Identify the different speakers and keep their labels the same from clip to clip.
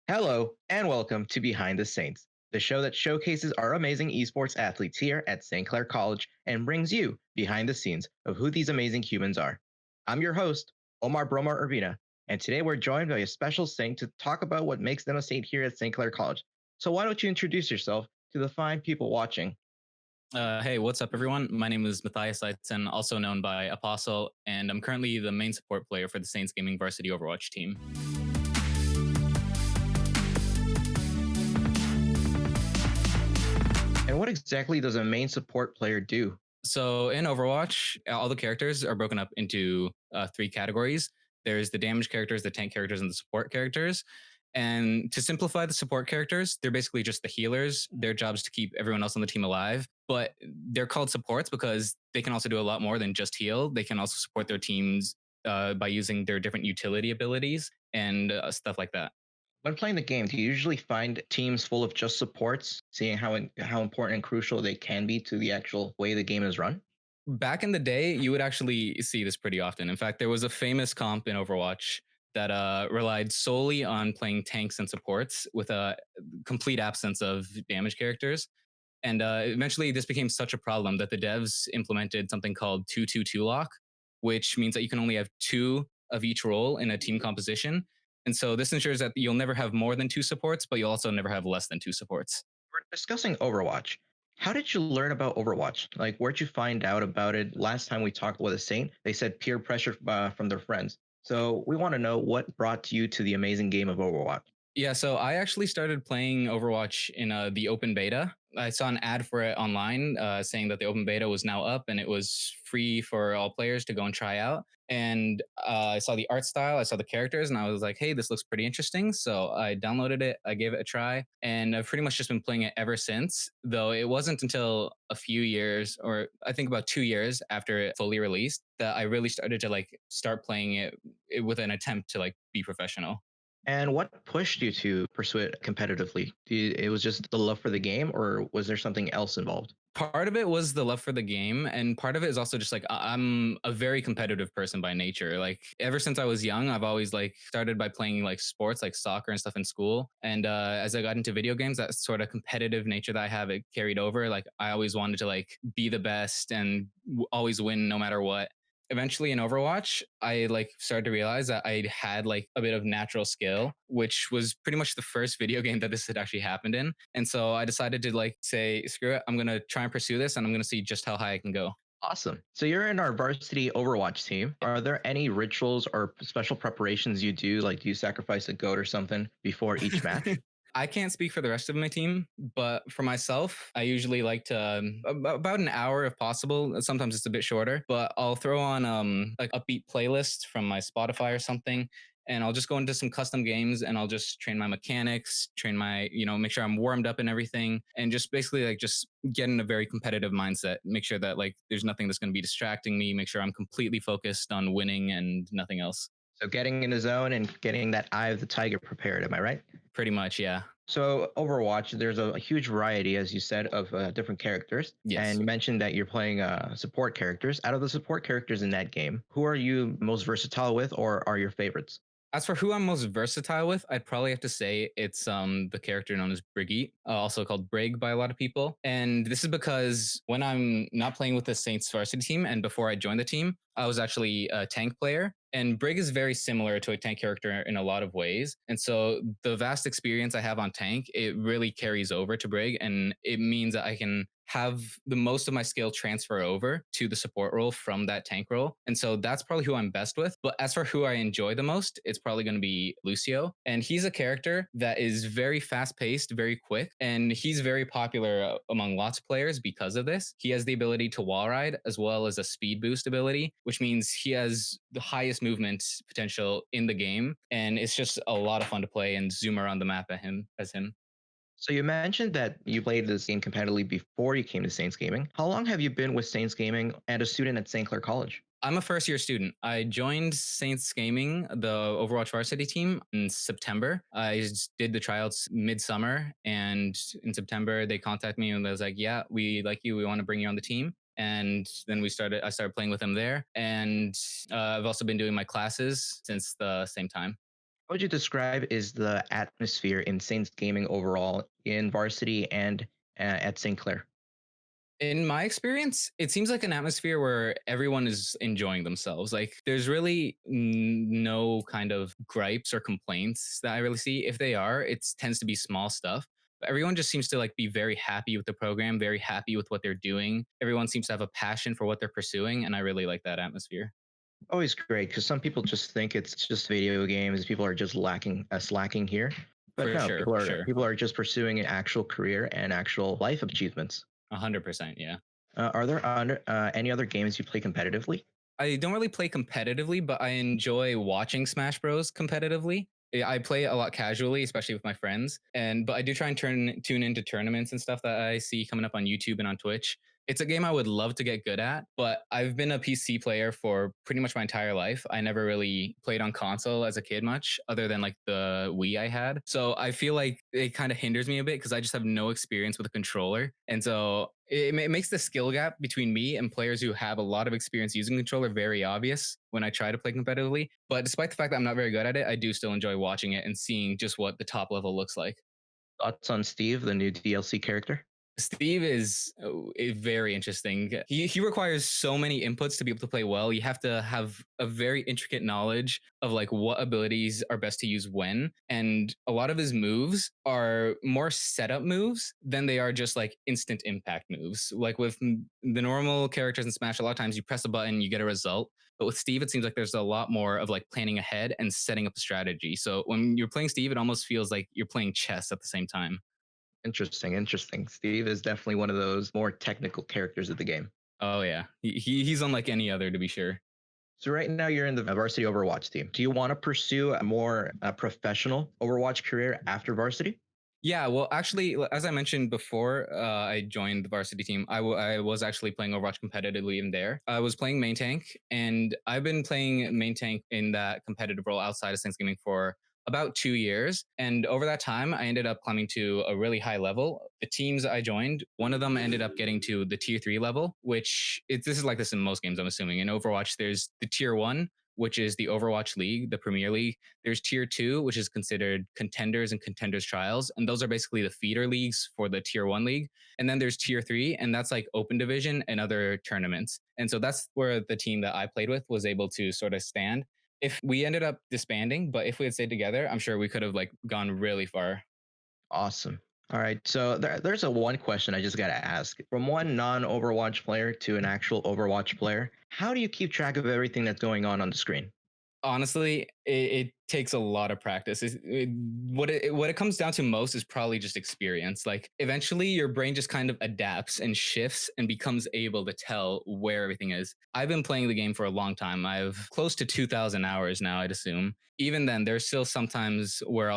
Speaker 1: Hello, and welcome to Behind the Saints, the show that showcases our amazing esports athletes here at St. Clair College and brings you behind the scenes of who these amazing humans are. I'm your host, Omar Urbina, and today we're joined by a special saint to talk about what makes them a saint here at St. Clair College. So why don't you introduce yourself to the fine people watching?
Speaker 2: Hey, what's up, everyone? My name is Matthias Eitzen, also known by ApostLe, and I'm currently the main support player for the Saints Gaming Varsity Overwatch team.
Speaker 1: And what exactly does a main support player do?
Speaker 2: So in Overwatch, all the characters are broken up into three categories. There's the damage characters, the tank characters, and the support characters. And to simplify the support characters, they're basically just the healers. Their job is to keep everyone else on the team alive. But they're called supports because they can also do a lot more than just heal. They can also support their teams by using their different utility abilities and stuff like that.
Speaker 1: When playing the game, do you usually find teams full of just supports, seeing how important and crucial they can be to the actual way the game is run?
Speaker 2: Back in the day, you would actually see this pretty often. In fact, there was a famous comp in Overwatch that relied solely on playing tanks and supports with a complete absence of damage characters. And eventually, this became such a problem that the devs implemented something called 2-2-2 lock, which means that you can only have two of each role in a team composition. And so this ensures that you'll never have more than two supports, but you'll also never have less than two supports.
Speaker 1: We're discussing Overwatch. How did you learn about Overwatch? Like, where'd you find out about it? Last time we talked with a Saint, they said peer pressure from their friends. So we want to know what brought you to the amazing game of Overwatch.
Speaker 2: Yeah, so I actually started playing Overwatch in the open beta. I saw an ad for it online saying that the open beta was now up and it was free for all players to go and try out. And I saw the art style, I saw the characters, and I was like, hey, this looks pretty interesting. So I downloaded it, I gave it a try, and I've pretty much just been playing it ever since. Though it wasn't until a few years, or I think about 2 years after it fully released, that I really started to start playing it with an attempt to be professional.
Speaker 1: And what pushed you to pursue it competitively? It was just the love for the game, or was there something else involved?
Speaker 2: Part of it was the love for the game, and part of it is also just I'm a very competitive person by nature. Like ever since I was young, I've always started by playing sports like soccer and stuff in school, and as I got into video games, that sort of competitive nature that I have, it carried over. Like I always wanted to be the best and always win no matter what. Eventually in Overwatch, I started to realize that I had a bit of natural skill, which was pretty much the first video game that this had actually happened in. And so I decided to say, screw it, I'm gonna try and pursue this, and I'm gonna see just how high I can go.
Speaker 1: Awesome. So you're in our varsity Overwatch team. Are there any rituals or special preparations you do? Like, do you sacrifice a goat or something before each match?
Speaker 2: I can't speak for the rest of my team, but for myself, I usually like to about an hour if possible. Sometimes it's a bit shorter, but I'll throw on upbeat playlists from my Spotify or something, and I'll just go into some custom games and I'll just train my mechanics, train my make sure I'm warmed up and everything, and just basically just get in a very competitive mindset. Make sure that there's nothing that's going to be distracting me. Make sure I'm completely focused on winning and nothing else.
Speaker 1: So getting in the zone and getting that eye of the tiger prepared. Am I right?
Speaker 2: Pretty much, yeah.
Speaker 1: So Overwatch, there's a huge variety, as you said, of different characters. And
Speaker 2: Yes.
Speaker 1: you mentioned that you're playing support characters. Out of the support characters in that game, who are you most versatile with, or are your favorites?
Speaker 2: As for who I'm most versatile with, I'd probably have to say it's the character known as Brigitte, also called Brig by a lot of people. And this is because when I'm not playing with the Saints varsity team and before I joined the team, I was actually a tank player. And Brig is very similar to a tank character in a lot of ways. And so the vast experience I have on tank, it really carries over to Brig. And it means that I can have the most of my skill transfer over to the support role from that tank role. And so that's probably who I'm best with. But as for who I enjoy the most, it's probably going to be Lucio. And he's a character that is very fast paced, very quick, and he's very popular among lots of players because of this. He has the ability to wall ride as well as a speed boost ability, which means he has the highest movement potential in the game. And it's just a lot of fun to play and zoom around the map at him as him.
Speaker 1: So you mentioned that you played this game competitively before you came to Saints Gaming. How long have you been with Saints Gaming and a student at St. Clair College?
Speaker 2: I'm a first year student. I joined Saints Gaming, the Overwatch varsity team, in September. I just did the tryouts midsummer, and in September they contacted me and they was like, "Yeah, we like you. We want to bring you on the team." And then I started playing with them there, and I've also been doing my classes since the same time.
Speaker 1: How would you describe is the atmosphere in Saints gaming overall in varsity and at St. Clair?
Speaker 2: In my experience, it seems like an atmosphere where everyone is enjoying themselves. Like there's really no kind of gripes or complaints that I really see. If they are, it tends to be small stuff. But everyone just seems to like be very happy with the program, very happy with what they're doing. Everyone seems to have a passion for what they're pursuing, and I really like that atmosphere.
Speaker 1: Always great because some people just think it's just video games. People are just slacking here, but
Speaker 2: For
Speaker 1: no,
Speaker 2: sure, for sure.
Speaker 1: people are just pursuing an actual career and actual life achievements.
Speaker 2: 100%, yeah.
Speaker 1: Are there any other games you play competitively?
Speaker 2: I don't really play competitively, but I enjoy watching Smash Bros competitively. I play it a lot casually, especially with my friends. But I do try and tune into tournaments and stuff that I see coming up on YouTube and on Twitch. It's a game I would love to get good at, but I've been a PC player for pretty much my entire life. I never really played on console as a kid much, other than like the Wii I had. So I feel like it kind of hinders me a bit because I just have no experience with a controller. And so it makes the skill gap between me and players who have a lot of experience using a controller very obvious when I try to play competitively. But despite the fact that I'm not very good at it, I do still enjoy watching it and seeing just what the top level looks like.
Speaker 1: Thoughts on Steve, the new DLC character?
Speaker 2: Steve is very interesting. He requires so many inputs to be able to play well. You have to have a very intricate knowledge of like what abilities are best to use when. And a lot of his moves are more setup moves than they are just like instant impact moves. Like with the normal characters in Smash, a lot of times you press a button, you get a result. But with Steve, it seems like there's a lot more of like planning ahead and setting up a strategy. So when you're playing Steve, it almost feels like you're playing chess at the same time.
Speaker 1: Interesting, interesting. Steve is definitely one of those more technical characters of the game.
Speaker 2: Oh yeah, he's unlike any other to be sure.
Speaker 1: So right now you're in the varsity Overwatch team. Do you want to pursue a more professional Overwatch career after varsity?
Speaker 2: Yeah, well, actually, as I mentioned before, I joined the varsity team. I was actually playing Overwatch competitively in there. I was playing main tank, and I've been playing main tank in that competitive role outside of Saints Gaming for about 2 years. And over that time, I ended up climbing to a really high level. The teams I joined, one of them ended up getting to the tier 3 level, which this is like this in most games, I'm assuming. In Overwatch, there's the tier 1, which is the Overwatch League, the Premier League. There's tier 2, which is considered contenders and contenders trials. And those are basically the feeder leagues for the tier 1 league. And then there's tier 3, and that's like open division and other tournaments. And so that's where the team that I played with was able to sort of stand. If we ended up disbanding, but if we had stayed together, I'm sure we could have like gone really far.
Speaker 1: Awesome. All right. So there's a one question I just got to ask. From one non-Overwatch player to an actual Overwatch player, how do you keep track of everything that's going on the screen?
Speaker 2: Honestly, it takes a lot of practice. What it comes down to most is probably just experience. Like eventually, your brain just kind of adapts and shifts and becomes able to tell where everything is. I've been playing the game for a long time. I've close to 2,000 hours now, I'd assume. Even then, there's still sometimes where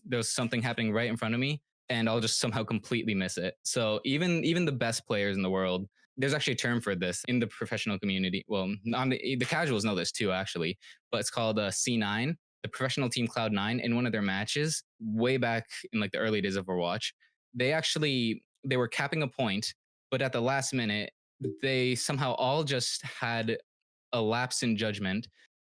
Speaker 2: there's something happening right in front of me, and I'll just somehow completely miss it. So even the best players in the world, there's actually a term for this in the professional community. Well, on the casuals know this too, actually, but it's called C9, the professional team Cloud9. In one of their matches, way back in like the early days of Overwatch, they were capping a point, but at the last minute, they somehow all just had a lapse in judgment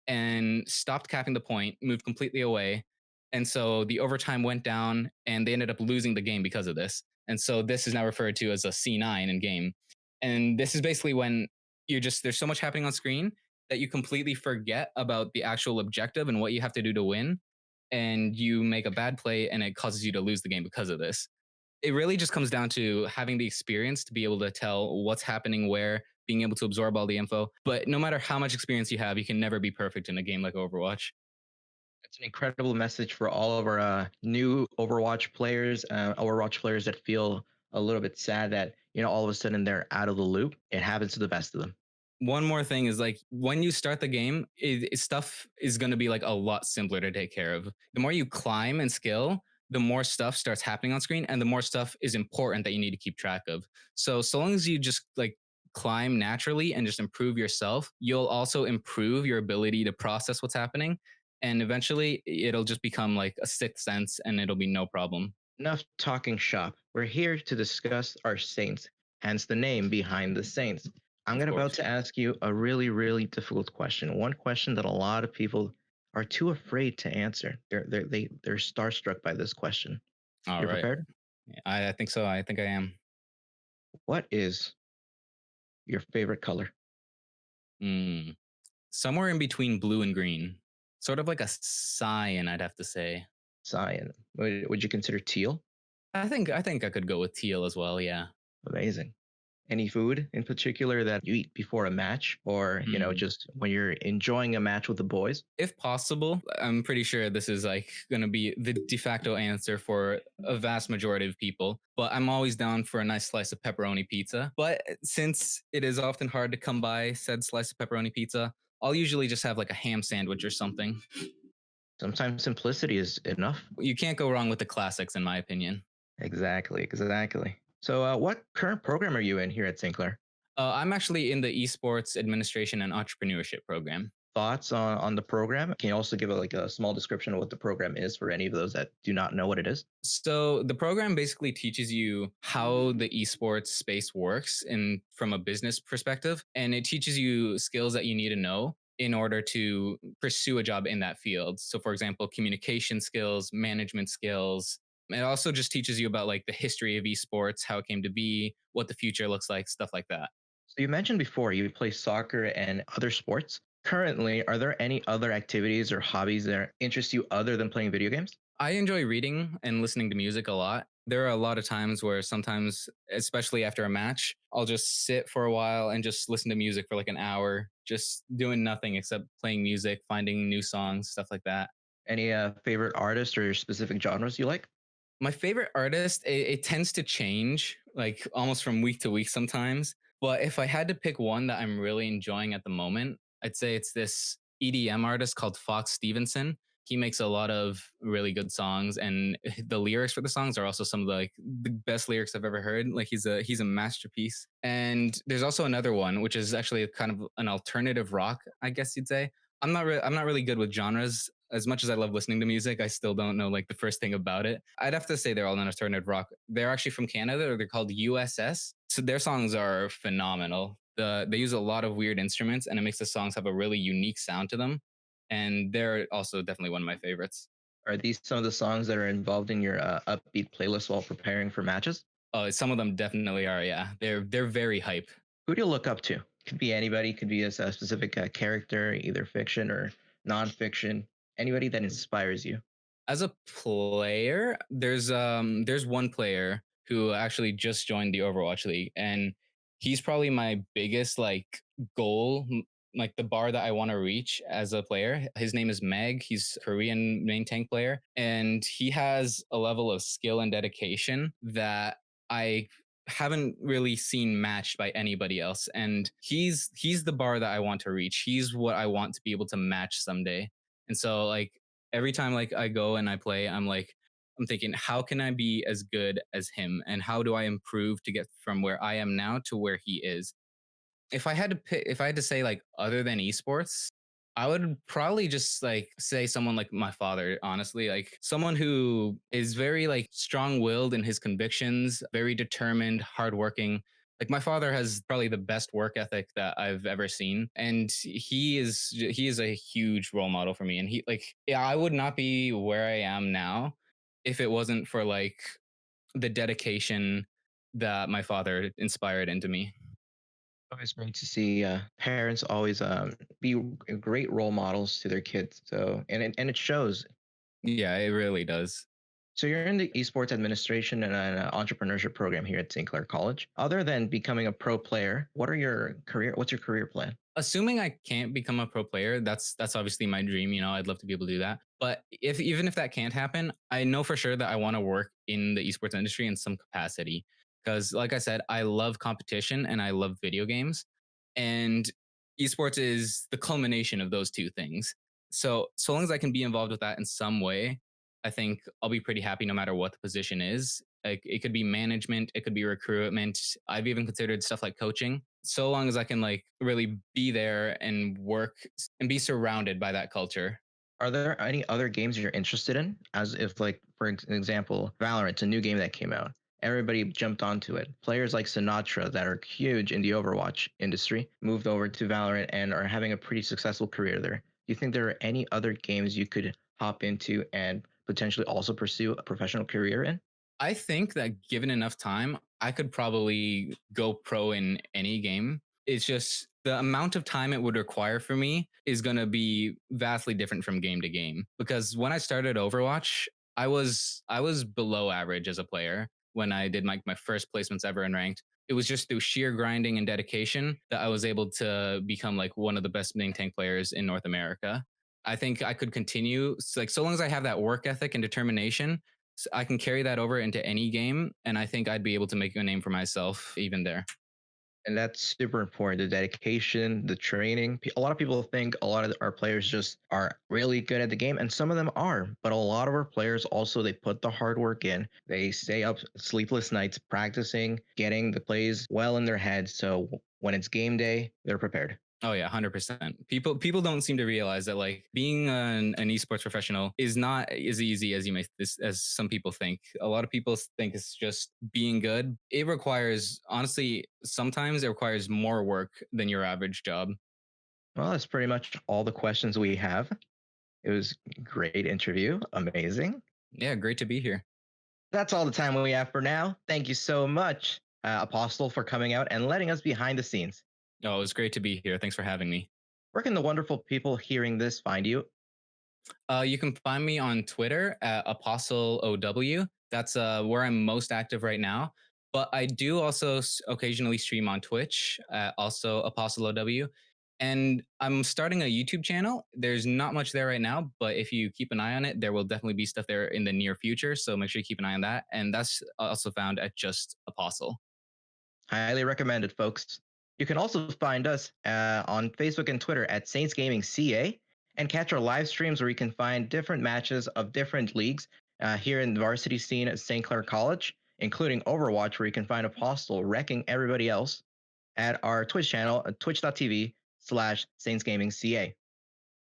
Speaker 2: and stopped capping the point, moved completely away. And so the overtime went down and they ended up losing the game because of this. And so this is now referred to as a C9 in game. And this is basically when there's so much happening on screen that you completely forget about the actual objective and what you have to do to win. And you make a bad play and it causes you to lose the game because of this. It really just comes down to having the experience to be able to tell what's happening where, being able to absorb all the info. But no matter how much experience you have, you can never be perfect in a game like Overwatch.
Speaker 1: It's an incredible message for all of our new Overwatch players that feel a little bit sad that all of a sudden they're out of the loop. It happens to the best of them.
Speaker 2: One more thing is like when you start the game, stuff is going to be like a lot simpler to take care of. The more you climb and skill, the more stuff starts happening on screen and the more stuff is important that you need to keep track of. So long as you just like climb naturally and just improve yourself, you'll also improve your ability to process what's happening. And eventually it'll just become like a sixth sense and it'll be no problem.
Speaker 1: Enough talking shop. We're here to discuss our Saints, hence the name behind the Saints. I'm
Speaker 2: Of
Speaker 1: about
Speaker 2: course.
Speaker 1: to ask you a really, really difficult question. One question that a lot of people are too afraid to answer. They're starstruck by this question.
Speaker 2: All
Speaker 1: You're
Speaker 2: right.
Speaker 1: prepared?
Speaker 2: Yeah, I think so. I think I am.
Speaker 1: What is your favorite color?
Speaker 2: Mm, somewhere in between blue and green. Sort of like a cyan, I'd have to say.
Speaker 1: Cyan. Would you consider teal?
Speaker 2: I think I could go with teal as well. Yeah.
Speaker 1: Amazing. Any food in particular that you eat before a match, or
Speaker 2: Hmm.
Speaker 1: just when you're enjoying a match with the boys?
Speaker 2: If possible, I'm pretty sure this is like going to be the de facto answer for a vast majority of people. But I'm always down for a nice slice of pepperoni pizza. But since it is often hard to come by said slice of pepperoni pizza, I'll usually just have like a ham sandwich or something.
Speaker 1: Sometimes simplicity is enough.
Speaker 2: You can't go wrong with the classics, in my opinion.
Speaker 1: Exactly, exactly. So, what current program are you in here at St. Clair?
Speaker 2: I'm actually in the Esports Administration and Entrepreneurship program.
Speaker 1: Thoughts on the program? Can you also give a small description of what the program is for any of those that do not know what it is?
Speaker 2: So the program basically teaches you how the esports space works and from a business perspective, and it teaches you skills that you need to know in order to pursue a job in that field. So for example, communication skills, management skills. It also just teaches you about like the history of esports, how it came to be, what the future looks like, stuff like that.
Speaker 1: So you mentioned before you play soccer and other sports. Currently, are there any other activities or hobbies that interest you other than playing video games?
Speaker 2: I enjoy reading and listening to music a lot. There are a lot of times where sometimes, especially after a match, I'll just sit for a while and just listen to music for like an hour, just doing nothing except playing music, finding new songs, stuff like that.
Speaker 1: Any favorite artists or specific genres you like?
Speaker 2: My favorite artist, it tends to change like almost from week to week sometimes. But if I had to pick one that I'm really enjoying at the moment, I'd say it's this EDM artist called Fox Stevenson. He makes a lot of really good songs, and the lyrics for the songs are also some of the best lyrics I've ever heard. Like he's a masterpiece. And there's also another one, which is actually kind of an alternative rock, I guess you'd say. I'm not really good with genres. As much as I love listening to music, I still don't know like the first thing about it. I'd have to say they're all an alternative rock. They're actually from Canada, or they're called USS. So their songs are phenomenal. They use a lot of weird instruments, and it makes the songs have a really unique sound to them. And they're also definitely one of my favorites.
Speaker 1: Are these some of the songs that are involved in your upbeat playlist while preparing for matches?
Speaker 2: Oh, some of them definitely are. Yeah, they're very hype.
Speaker 1: Who do you look up to? Could be anybody. Could be a specific character, either fiction or nonfiction. Anybody that inspires you.
Speaker 2: As a player, there's one player who actually just joined the Overwatch League, and he's probably my biggest like goal, like the bar that I want to reach as a player. His name is Meg. He's a Korean main tank player, and he has a level of skill and dedication that I haven't really seen matched by anybody else. And he's the bar that I want to reach. He's what I want to be able to match someday. And so like every time like I go and I play, I'm thinking, how can I be as good as him, and how do I improve to get from where I am now to where he is? If I had to say like other than esports, I would probably just like say someone like my father, honestly, like someone who is very like strong-willed in his convictions, very determined, hardworking. Like my father has probably the best work ethic that I've ever seen, and he is a huge role model for me. And he like yeah, I would not be where I am now if it wasn't for like the dedication that my father inspired into me.
Speaker 1: Always great to see parents always be great role models to their kids. So and it shows.
Speaker 2: Yeah, it really does.
Speaker 1: So you're in the esports administration and an entrepreneurship program here at St. Clair College. Other than becoming a pro player, what's your career plan?
Speaker 2: Assuming I can't become a pro player, that's obviously my dream. You know, I'd love to be able to do that. But if even if that can't happen, I know for sure that I want to work in the esports industry in some capacity. Because, like I said, I love competition and I love video games, and esports is the culmination of those two things. So long as I can be involved with that in some way, I think I'll be pretty happy no matter what the position is. Like it could be management, it could be recruitment. I've even considered stuff like coaching. So long as I can like really be there and work and be surrounded by that culture.
Speaker 1: Are there any other games you're interested in? As if, like, for example, Valorant's a new game that came out. Everybody jumped onto it. Players like Sinatra that are huge in the Overwatch industry moved over to Valorant and are having a pretty successful career there. you think there are any other games you could hop into and potentially also pursue a professional career in?
Speaker 2: I think that given enough time, I could probably go pro in any game. It's just the amount of time it would require for me is going to be vastly different from game to game. Because when I started Overwatch, I was below average as a player when I did my first placements ever in ranked. It was just through sheer grinding and dedication that I was able to become like one of the best main tank players in North America. I think I could continue like so long as I have that work ethic and determination, I can carry that over into any game, and I think I'd be able to make a name for myself even there.
Speaker 1: And that's super important. The dedication, the training. A lot of people think a lot of our players just are really good at the game, and some of them are. But a lot of our players also they put the hard work in. They stay up sleepless nights practicing, getting the plays well in their heads. So when it's game day, they're prepared.
Speaker 2: Oh yeah, 100%. People don't seem to realize that like being an esports professional is not as easy as as some people think. A lot of people think it's just being good. It requires honestly sometimes it requires more work than your average job.
Speaker 1: Well, that's pretty much all the questions we have. It was a great interview. Amazing.
Speaker 2: Yeah, great to be here.
Speaker 1: That's all the time we have for now. Thank you so much, ApostLe, for coming out and letting us behind the scenes.
Speaker 2: Oh, it was great to be here. Thanks for having me.
Speaker 1: Where can the wonderful people hearing this find you?
Speaker 2: You can find me on Twitter at ApostleOW. That's where I'm most active right now. But I do also occasionally stream on Twitch, also ApostleOW. And I'm starting a YouTube channel. There's not much there right now, but if you keep an eye on it, there will definitely be stuff there in the near future. So make sure you keep an eye on that. And that's also found at just Apostle.
Speaker 1: Highly recommended, folks. You can also find us on Facebook and Twitter at Saints Gaming CA and catch our live streams where you can find different matches of different leagues here in the varsity scene at St. Clair College, including Overwatch, where you can find ApostLe wrecking everybody else at our Twitch channel at twitch.tv/Saints Gaming CA.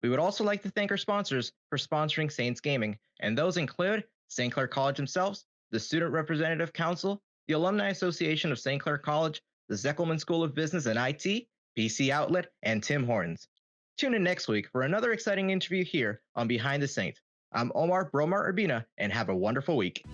Speaker 1: We would also like to thank our sponsors for sponsoring Saints Gaming, and those include St. Clair College themselves, the Student Representative Council, the Alumni Association of St. Clair College, the Zeckelman School of Business and IT, PC Outlet, and Tim Hortons. Tune in next week for another exciting interview here on Behind the Saints. I'm Omar Bromar Urbina, and have a wonderful week.